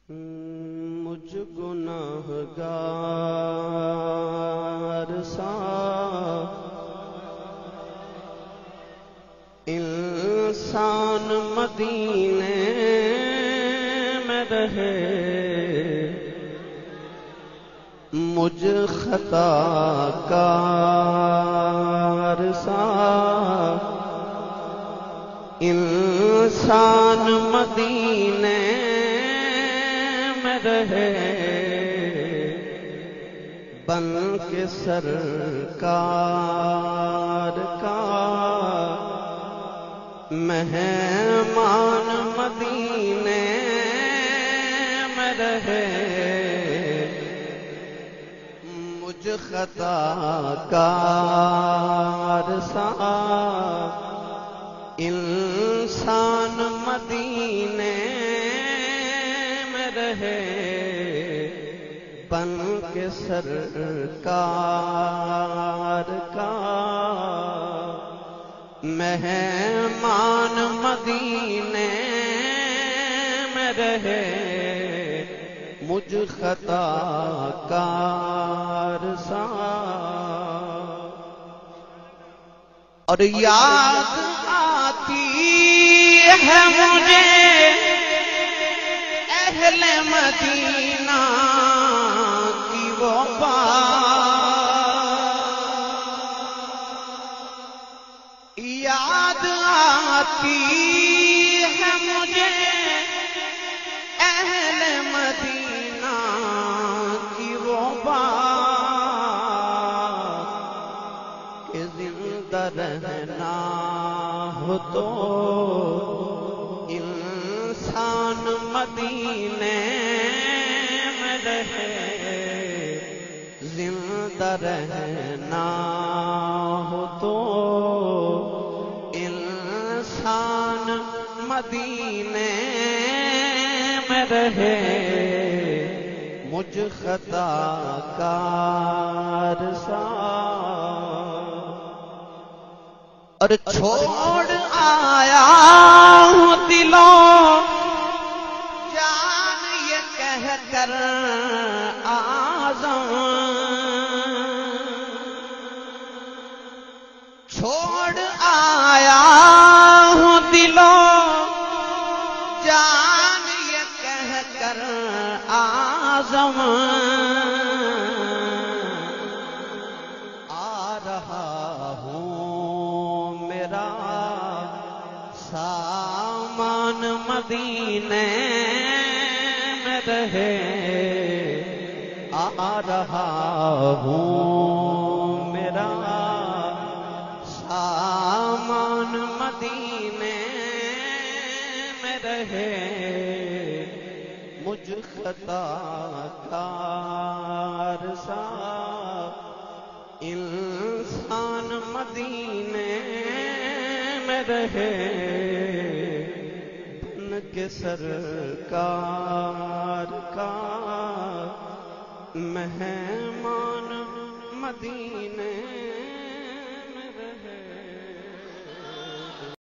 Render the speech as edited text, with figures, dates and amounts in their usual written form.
مجھ گناہگار سا انسان مدینے میں رہے، مجھ خطا کار سا انسان مدینے میں رہے، بن کے سرکار کا مہمان مدینے میں رہے، مجھ خطا کار سا انسان مدینے میں رہے، بن کے سرکار کا مہمان مدینے میں رہے، مجھ خطا کار سا۔ اور یاد آتی ہے مجھے اہل مدینہ کی وہ بات، یاد آتی ہے مجھے اہل مدینہ کی وہ بات کہ زندہ رہنا ہو تو انسان مدینے میں رہے، زندہ رہنا ہو تو انسان مدینے میں رہے، مجھ خطا کار سا۔ اور چھوڑ آیا ہوں دلوں جان یہ کہہ کر اعظم، چھوڑ آیا ہوں دلوں جان یہ کہہ کر اعظم، آ رہا ہوں میرا سامان مدینے میں رہے، آ رہا ہوں میرا سامان مدینے میں رہے، مجھ خطا کار سا انسان مدینے میں رہے، بن کے سرکار کا مہمان مدینے